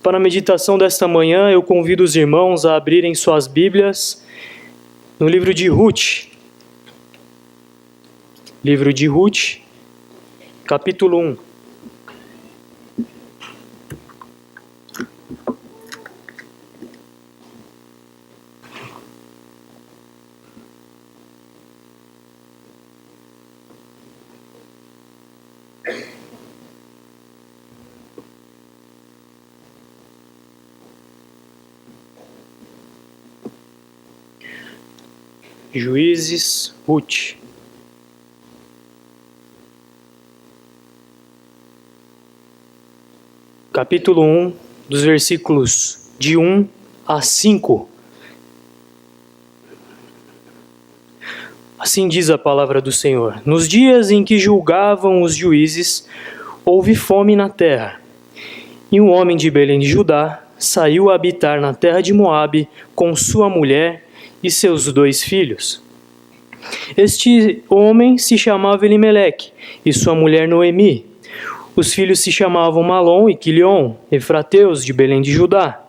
Para a meditação desta manhã, eu convido os irmãos a abrirem suas Bíblias no livro de Ruth. Livro de Ruth, capítulo 1. Juízes, Ruth. Capítulo 1, dos versículos de 1 a 5. Assim diz a palavra do Senhor: Nos dias em que julgavam os juízes, houve fome na terra. E um homem de Belém de Judá saiu a habitar na terra de Moabe com sua mulher e seus 2 filhos. Este homem se chamava Elimeleque e sua mulher Noemi. Os filhos se chamavam Malom e Quilion, efrateus de Belém de Judá.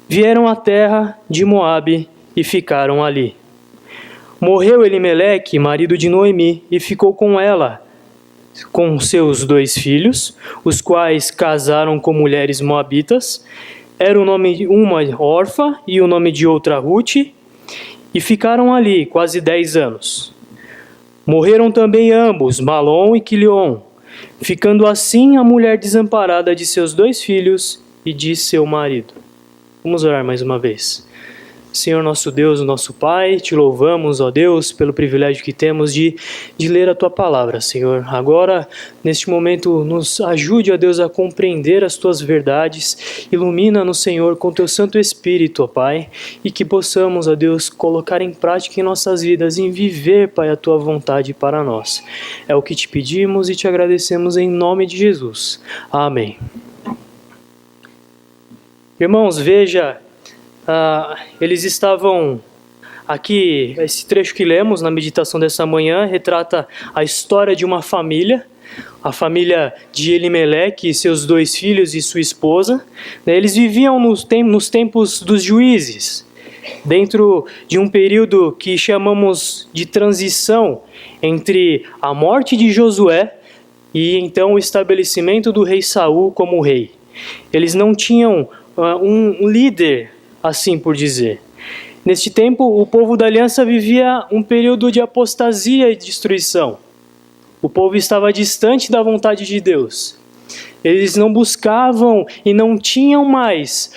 Vieram à terra de Moabe e ficaram ali. Morreu Elimeleque, marido de Noemi, e ficou com ela, com seus 2 filhos, os quais casaram com mulheres moabitas. Era o nome de uma Orfa e o nome de outra Ruth, e ficaram ali quase 10 anos. Morreram também ambos, Malom e Quilion, ficando assim a mulher desamparada de seus 2 filhos e de seu marido. Vamos orar mais uma vez. Senhor nosso Deus, nosso Pai, te louvamos, ó Deus, pelo privilégio que temos de ler a Tua palavra, Senhor. Agora, neste momento, nos ajude, ó Deus, a compreender as Tuas verdades. Ilumina-nos, Senhor, com Teu Santo Espírito, ó Pai, e que possamos, ó Deus, colocar em prática em nossas vidas, em viver, Pai, a Tua vontade para nós. É o que te pedimos e te agradecemos em nome de Jesus. Amém. Irmãos, veja... eles estavam aqui, esse trecho que lemos na meditação dessa manhã retrata a história de uma família, a família de Elimeleque e seus 2 filhos e sua esposa. Eles viviam nos tempos dos juízes, dentro de um período que chamamos de transição entre a morte de Josué e então o estabelecimento do rei Saul como rei. Eles não tinham um líder, assim por dizer. Neste tempo, o povo da aliança vivia um período de apostasia e destruição. O povo estava distante da vontade de Deus. Eles não buscavam e não tinham mais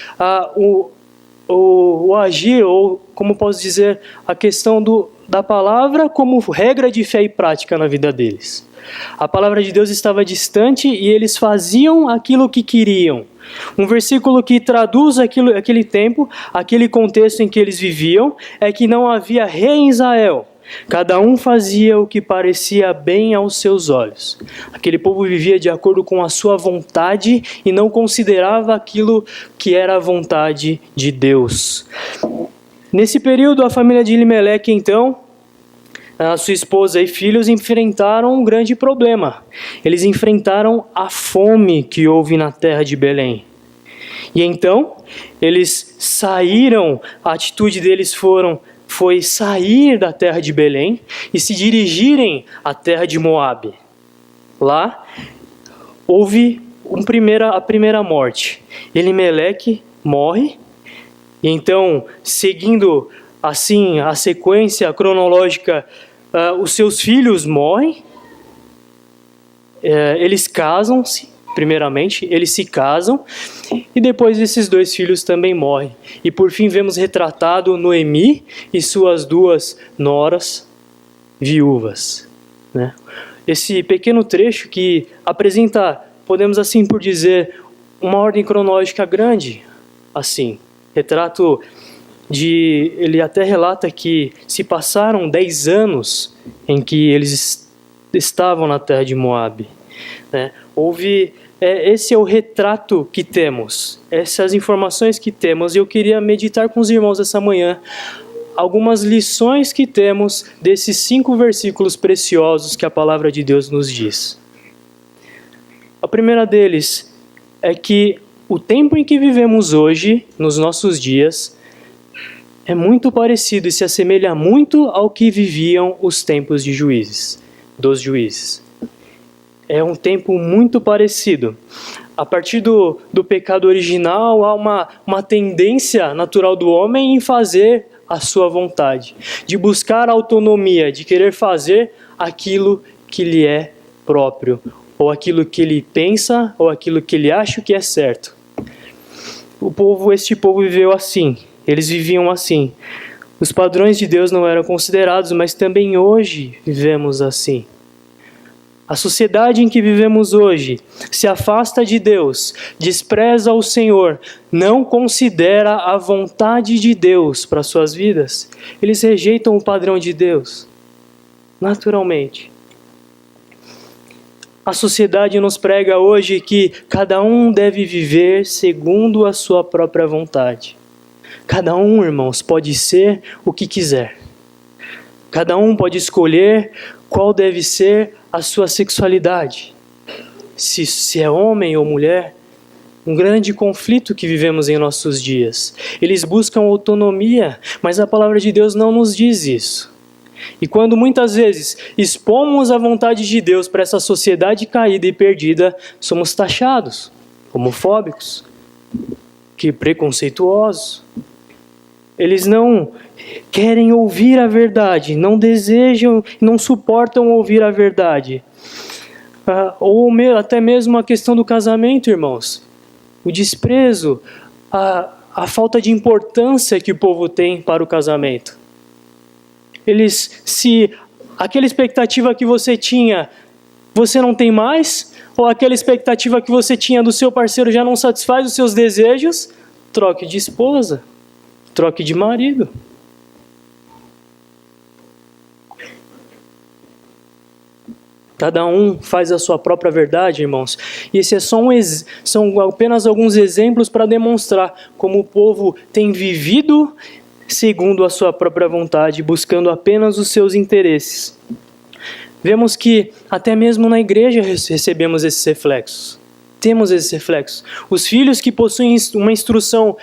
o agir, ou como posso dizer, a questão da palavra como regra de fé e prática na vida deles. A palavra de Deus estava distante e eles faziam aquilo que queriam. Um versículo que traduz aquele tempo, aquele contexto em que eles viviam, é que não havia rei em Israel. Cada um fazia o que parecia bem aos seus olhos. Aquele povo vivia de acordo com a sua vontade e não considerava aquilo que era a vontade de Deus. Nesse período, a família de Elimeleque, então, a sua esposa e filhos enfrentaram um grande problema. Eles enfrentaram a fome que houve na terra de Belém. E então, eles saíram, a atitude deles foi sair da terra de Belém e se dirigirem à terra de Moabe. Lá, houve a primeira morte. Elimeleque morre, e então, seguindo assim a sequência cronológica, os seus filhos morrem, eles casam-se, primeiramente, eles se casam, e depois esses 2 filhos também morrem. E por fim vemos retratado Noemi e suas 2 noras viúvas. Né? Esse pequeno trecho que apresenta, podemos assim por dizer, uma ordem cronológica grande, assim, retrato ele até relata que se passaram 10 anos em que eles estavam na terra de Moabe. Né? Esse é o retrato que temos, essas informações que temos, e eu queria meditar com os irmãos essa manhã algumas lições que temos desses 5 versículos preciosos que a palavra de Deus nos diz. A primeira deles é que o tempo em que vivemos hoje, nos nossos dias, é muito parecido e se assemelha muito ao que viviam os tempos dos juízes. É um tempo muito parecido. A partir do pecado original, há uma tendência natural do homem em fazer a sua vontade, de buscar autonomia, de querer fazer aquilo que lhe é próprio, ou aquilo que ele pensa, ou aquilo que ele acha que é certo. Este povo viveu assim, eles viviam assim. Os padrões de Deus não eram considerados, mas também hoje vivemos assim. A sociedade em que vivemos hoje se afasta de Deus, despreza o Senhor, não considera a vontade de Deus para suas vidas. Eles rejeitam o padrão de Deus, naturalmente. A sociedade nos prega hoje que cada um deve viver segundo a sua própria vontade. Cada um, irmãos, pode ser o que quiser. Cada um pode escolher qual deve ser a sua sexualidade. Se é homem ou mulher, um grande conflito que vivemos em nossos dias. Eles buscam autonomia, mas a palavra de Deus não nos diz isso. E quando muitas vezes expomos a vontade de Deus para essa sociedade caída e perdida, somos taxados, homofóbicos, que preconceituosos. Eles não querem ouvir a verdade, não desejam, não suportam ouvir a verdade. Ou até mesmo a questão do casamento, irmãos. O desprezo, a falta de importância que o povo tem para o casamento. Se aquela expectativa que você tinha, você não tem mais, ou aquela expectativa que você tinha do seu parceiro já não satisfaz os seus desejos, troque de esposa, troque de marido. Cada um faz a sua própria verdade, irmãos. E esses são apenas alguns exemplos para demonstrar como o povo tem vivido segundo a sua própria vontade, buscando apenas os seus interesses. Vemos que até mesmo na igreja recebemos esses reflexos. Temos esses reflexos. Os filhos que possuem uma instrução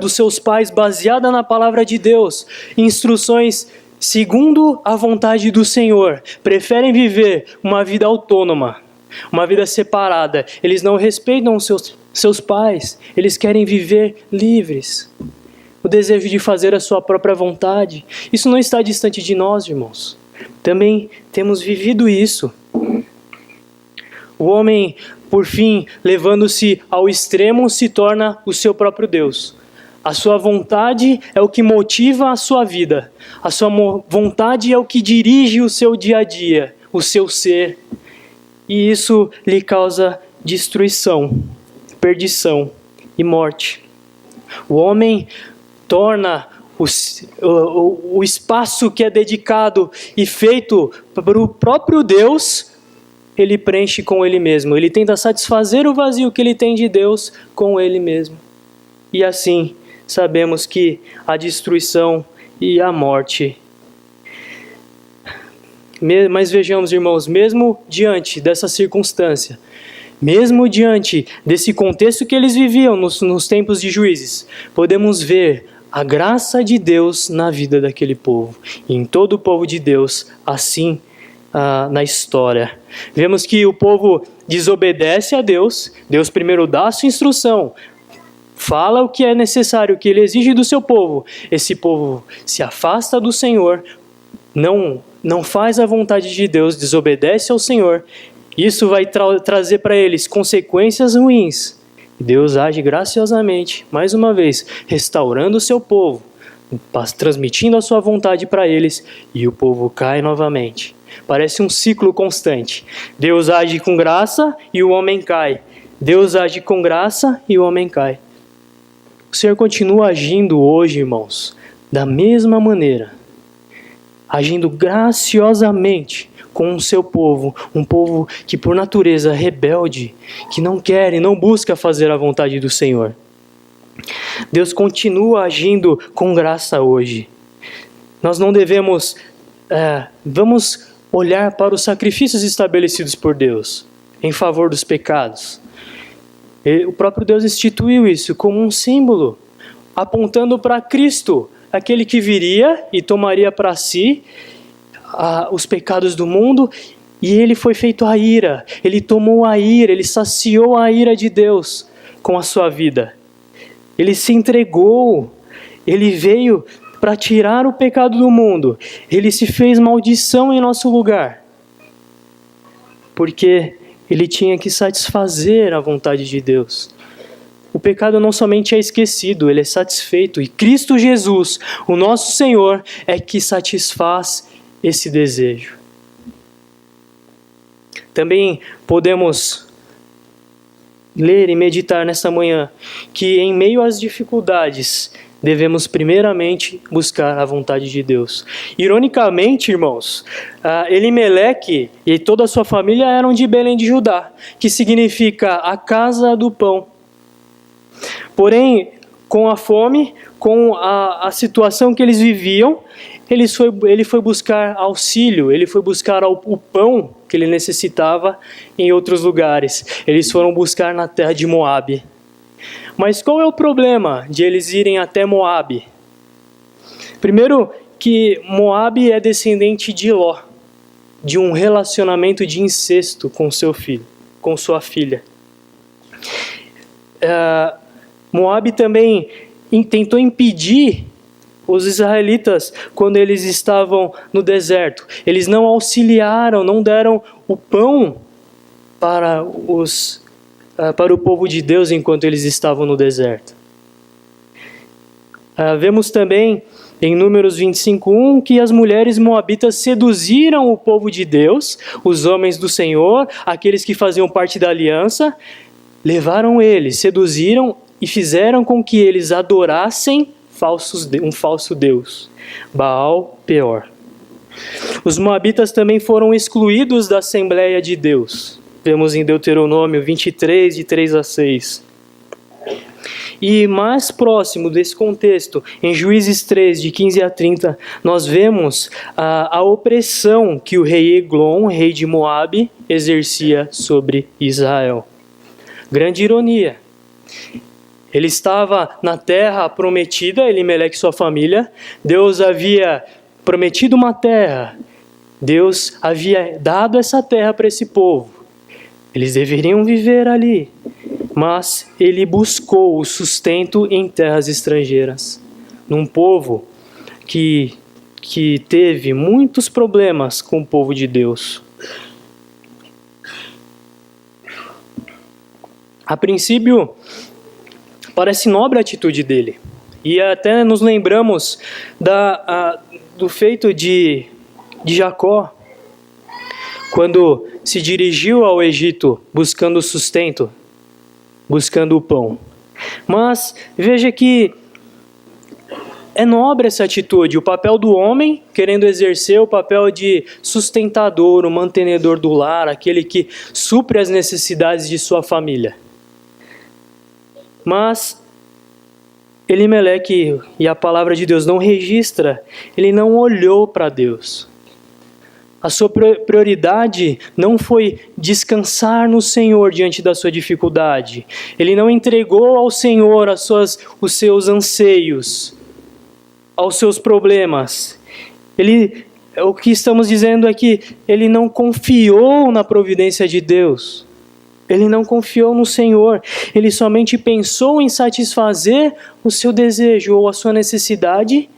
dos seus pais baseada na palavra de Deus, instruções segundo a vontade do Senhor, preferem viver uma vida autônoma, uma vida separada. Eles não respeitam os seus pais, eles querem viver livres. O desejo de fazer a sua própria vontade. Isso não está distante de nós, irmãos. Também temos vivido isso. O homem, por fim, levando-se ao extremo, se torna o seu próprio Deus. A sua vontade é o que motiva a sua vida. A sua vontade é o que dirige o seu dia a dia, o seu ser. E isso lhe causa destruição, perdição e morte. O homem torna o espaço que é dedicado e feito para o próprio Deus, ele preenche com ele mesmo. Ele tenta satisfazer o vazio que ele tem de Deus com ele mesmo. E assim, sabemos que a destruição e a morte. Mas vejamos, irmãos, mesmo diante dessa circunstância, mesmo diante desse contexto que eles viviam nos tempos de juízes, podemos ver a graça de Deus na vida daquele povo, e em todo o povo de Deus, assim na história. Vemos que o povo desobedece a Deus, Deus primeiro dá a sua instrução, fala o que é necessário, o que ele exige do seu povo. Esse povo se afasta do Senhor, não faz a vontade de Deus, desobedece ao Senhor. Isso vai trazer para eles consequências ruins. Deus age graciosamente, mais uma vez, restaurando o seu povo, transmitindo a sua vontade para eles, e o povo cai novamente. Parece um ciclo constante. Deus age com graça e o homem cai. Deus age com graça e o homem cai. O Senhor continua agindo hoje, irmãos, da mesma maneira, agindo graciosamente com o seu povo, um povo que por natureza é rebelde, que não quer e não busca fazer a vontade do Senhor. Deus continua agindo com graça hoje. Nós não devemos, vamos olhar para os sacrifícios estabelecidos por Deus em favor dos pecados. O próprio Deus instituiu isso como um símbolo, apontando para Cristo, aquele que viria e tomaria para si os pecados do mundo, e ele foi feito a ira, ele tomou a ira, ele saciou a ira de Deus com a sua vida. Ele se entregou, ele veio para tirar o pecado do mundo, ele se fez maldição em nosso lugar, porque ele tinha que satisfazer a vontade de Deus. O pecado não somente é esquecido, ele é satisfeito. E Cristo Jesus, o nosso Senhor, é que satisfaz esse desejo. Também podemos ler e meditar nesta manhã que em meio às dificuldades, devemos primeiramente buscar a vontade de Deus. Ironicamente, irmãos, Elimeleque e toda a sua família eram de Belém de Judá, que significa a casa do pão. Porém, com a fome, com a situação que eles viviam, ele foi buscar auxílio, ele foi buscar o pão que ele necessitava em outros lugares. Eles foram buscar na terra de Moabe. Mas qual é o problema de eles irem até Moabe? Primeiro, que Moabe é descendente de Ló, de um relacionamento de incesto com seu filho, com sua filha. Moabe também tentou impedir os israelitas quando eles estavam no deserto. Eles não auxiliaram, não deram o pão para o povo de Deus enquanto eles estavam no deserto. Vemos também em Números 25:1 que as mulheres moabitas seduziram o povo de Deus, os homens do Senhor, aqueles que faziam parte da aliança, levaram eles, seduziram e fizeram com que eles adorassem um falso Deus, Baal Peor. Os moabitas também foram excluídos da Assembleia de Deus. Vemos em Deuteronômio 23, de 3 a 6. E mais próximo desse contexto, em Juízes 3, de 15 a 30, nós vemos a opressão que o rei Eglon, rei de Moabe, exercia sobre Israel. Grande ironia. Ele estava na terra prometida, Elimeleque e sua família. Deus havia prometido uma terra. Deus havia dado essa terra para esse povo. Eles deveriam viver ali. Mas ele buscou o sustento em terras estrangeiras. Num povo que teve muitos problemas com o povo de Deus. A princípio, parece nobre a atitude dele. E até nos lembramos do feito de Jacó, quando se dirigiu ao Egito buscando sustento, buscando o pão. Mas veja que é nobre essa atitude, o papel do homem querendo exercer o papel de sustentador, o mantenedor do lar, aquele que supre as necessidades de sua família. Mas Elimeleque, e a palavra de Deus não registra, ele não olhou para Deus. A sua prioridade não foi descansar no Senhor diante da sua dificuldade. Ele não entregou ao Senhor os seus anseios, aos seus problemas. O que estamos dizendo é que ele não confiou na providência de Deus. Ele não confiou no Senhor. Ele somente pensou em satisfazer o seu desejo ou a sua necessidade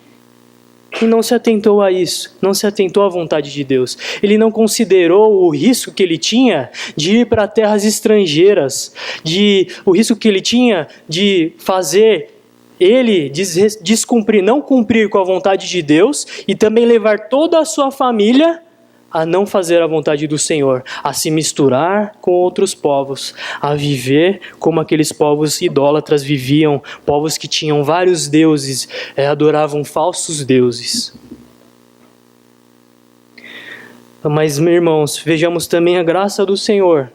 e não se atentou a isso, não se atentou à vontade de Deus. Ele não considerou o risco que ele tinha de ir para terras estrangeiras, o risco que ele tinha de fazer ele não cumprir com a vontade de Deus e também levar toda a sua família a não fazer a vontade do Senhor, a se misturar com outros povos, a viver como aqueles povos idólatras viviam, povos que tinham vários deuses, adoravam falsos deuses. Mas, meus irmãos, vejamos também a graça do Senhor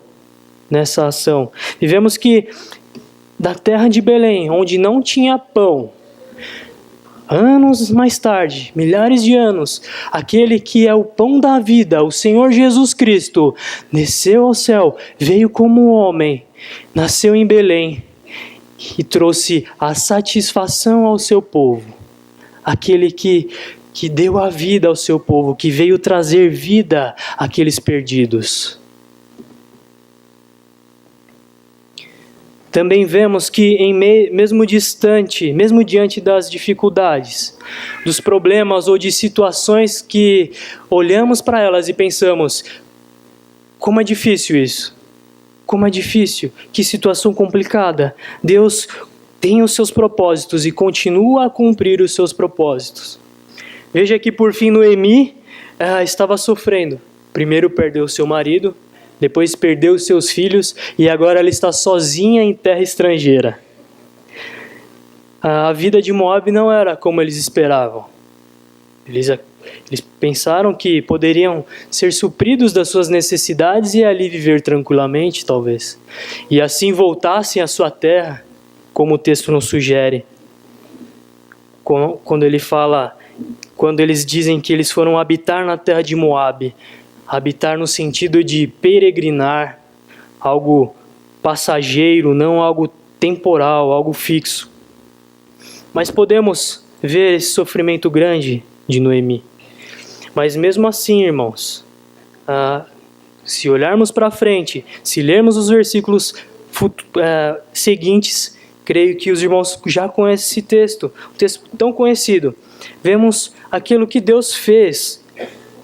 nessa ação. Vivemos que da terra de Belém, onde não tinha pão, Anos mais tarde, milhares de anos, aquele que é o pão da vida, o Senhor Jesus Cristo, desceu ao céu, veio como homem, nasceu em Belém e trouxe a satisfação ao seu povo. Aquele que deu a vida ao seu povo, que veio trazer vida àqueles perdidos. Também vemos que, mesmo distante, mesmo diante das dificuldades, dos problemas ou de situações que olhamos para elas e pensamos, como é difícil isso, como é difícil, que situação complicada. Deus tem os seus propósitos e continua a cumprir os seus propósitos. Veja que por fim Noemi estava sofrendo. Primeiro perdeu seu marido, depois perdeu seus filhos e agora ela está sozinha em terra estrangeira. A vida de Moabe não era como eles esperavam. Eles pensaram que poderiam ser supridos das suas necessidades e ali viver tranquilamente, talvez. E assim voltassem à sua terra, como o texto nos sugere. Quando eles dizem que eles foram habitar na terra de Moabe, habitar no sentido de peregrinar, algo passageiro, não algo temporal, algo fixo. Mas podemos ver esse sofrimento grande de Noemi. Mas mesmo assim, irmãos, se olharmos para frente, se lermos os versículos seguintes, creio que os irmãos já conhecem esse texto, um texto tão conhecido. Vemos aquilo que Deus fez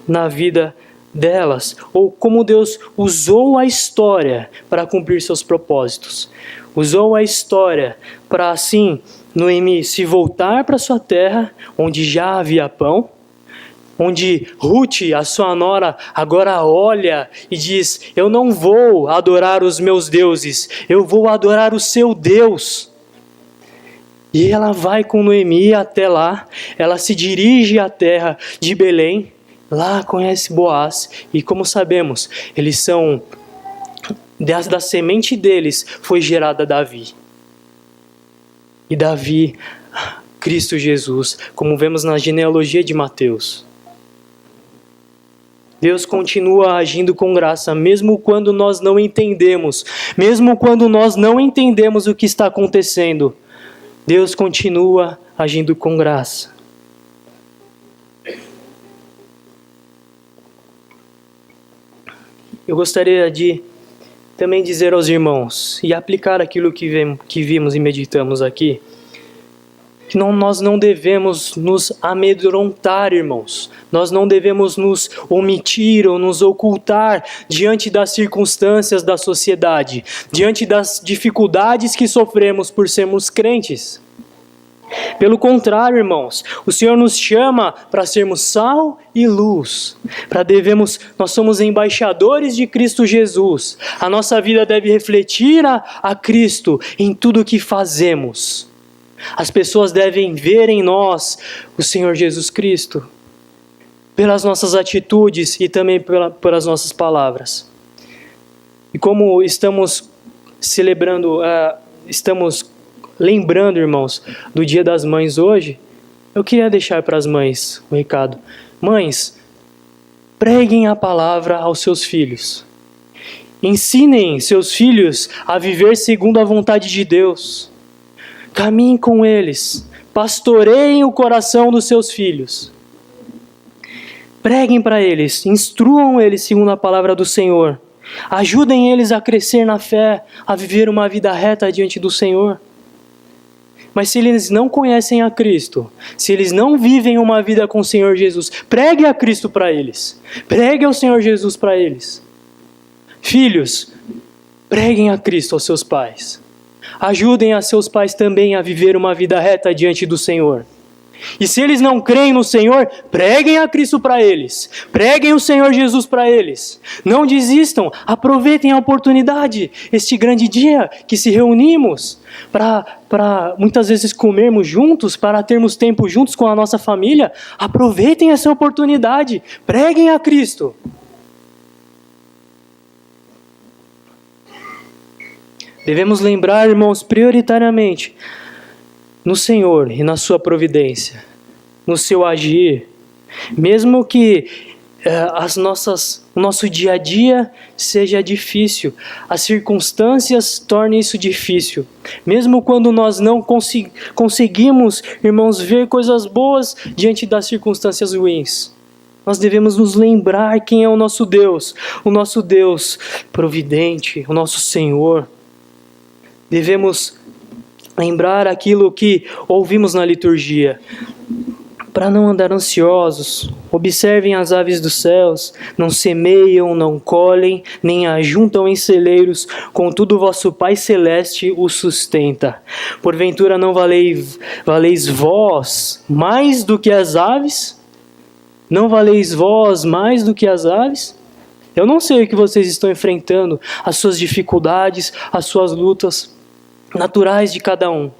na vida delas, ou como Deus usou a história para cumprir seus propósitos. Usou a história para, assim, Noemi se voltar para sua terra, onde já havia pão, onde Ruth, a sua nora, agora olha e diz, eu não vou adorar os meus deuses, eu vou adorar o seu Deus. E ela vai com Noemi até lá, ela se dirige à terra de Belém, lá conhece Boaz, e como sabemos, eles são, da semente deles foi gerada Davi. E Davi, Cristo Jesus, como vemos na genealogia de Mateus. Deus continua agindo com graça, mesmo quando nós não entendemos, mesmo quando nós não entendemos o que está acontecendo. Deus continua agindo com graça. Eu gostaria de também dizer aos irmãos e aplicar aquilo que vimos e meditamos aqui, que nós não devemos nos amedrontar, irmãos. Nós não devemos nos omitir ou nos ocultar diante das circunstâncias da sociedade, diante das dificuldades que sofremos por sermos crentes. Pelo contrário, irmãos, o Senhor nos chama para sermos sal e luz. Nós somos embaixadores de Cristo Jesus. A nossa vida deve refletir a Cristo em tudo o que fazemos. As pessoas devem ver em nós o Senhor Jesus Cristo, pelas nossas atitudes e também pelas nossas palavras. E como estamos lembrando, irmãos, do Dia das Mães hoje, eu queria deixar para as mães um recado. Mães, preguem a palavra aos seus filhos. Ensinem seus filhos a viver segundo a vontade de Deus. Caminhem com eles. Pastoreiem o coração dos seus filhos. Preguem para eles, instruam eles segundo a palavra do Senhor. Ajudem eles a crescer na fé, a viver uma vida reta diante do Senhor. Mas se eles não conhecem a Cristo, se eles não vivem uma vida com o Senhor Jesus, pregue a Cristo para eles. Pregue ao Senhor Jesus para eles. Filhos, preguem a Cristo aos seus pais. Ajudem a seus pais também a viver uma vida reta diante do Senhor. E se eles não creem no Senhor, preguem a Cristo para eles. Preguem o Senhor Jesus para eles. Não desistam, aproveitem a oportunidade, este grande dia que se reunimos para muitas vezes comermos juntos, para termos tempo juntos com a nossa família. Aproveitem essa oportunidade, preguem a Cristo. Devemos lembrar, irmãos, prioritariamente no Senhor e na sua providência. no seu agir, mesmo que o nosso dia a dia seja difícil, as circunstâncias tornem isso difícil, mesmo quando nós não conseguimos, irmãos, ver coisas boas diante das circunstâncias ruins, nós devemos nos lembrar quem é o nosso Deus providente, o nosso Senhor. Devemos lembrar aquilo que ouvimos na liturgia, para não andar ansiosos. Observem as aves dos céus, não semeiam, não colhem, nem ajuntam em celeiros, contudo vosso Pai Celeste os sustenta. Porventura não valeis vós mais do que as aves? Não valeis vós mais do que as aves? Eu não sei o que vocês estão enfrentando, as suas dificuldades, as suas lutas naturais de cada um.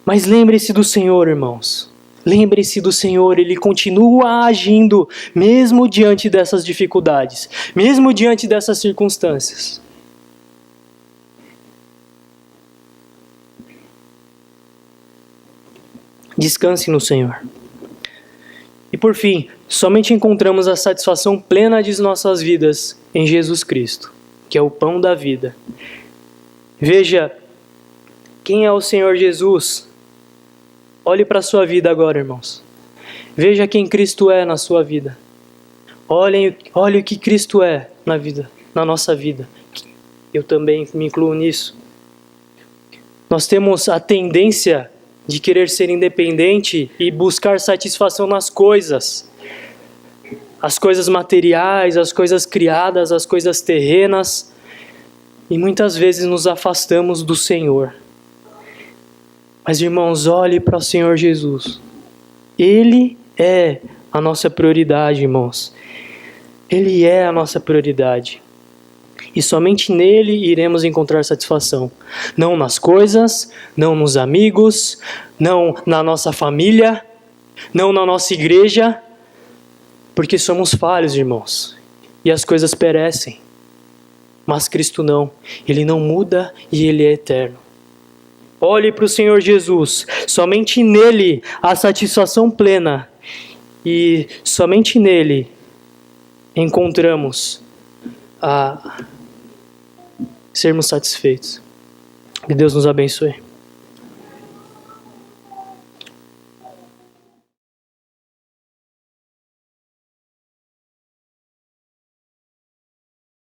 Mas lembre-se do Senhor, irmãos. Lembre-se do Senhor, Ele continua agindo, mesmo diante dessas dificuldades, mesmo diante dessas circunstâncias. Descanse no Senhor. E por fim, somente encontramos a satisfação plena de nossas vidas em Jesus Cristo, que é o pão da vida. Veja, quem é o Senhor Jesus? Olhe para a sua vida agora, irmãos. Veja quem Cristo é na sua vida. Olhe o que Cristo é na nossa vida. Eu também me incluo nisso. Nós temos a tendência de querer ser independente e buscar satisfação nas coisas. As coisas materiais, as coisas criadas, as coisas terrenas. E muitas vezes nos afastamos do Senhor. Mas, irmãos, olhe para o Senhor Jesus. Ele é a nossa prioridade, irmãos. Ele é a nossa prioridade. E somente nele iremos encontrar satisfação. Não nas coisas, não nos amigos, não na nossa família, não na nossa igreja, porque somos falhos, irmãos. E as coisas perecem. Mas Cristo não. Ele não muda e Ele é eterno. Olhe para o Senhor Jesus, somente nele há satisfação plena e somente nele encontramos a sermos satisfeitos. Que Deus nos abençoe.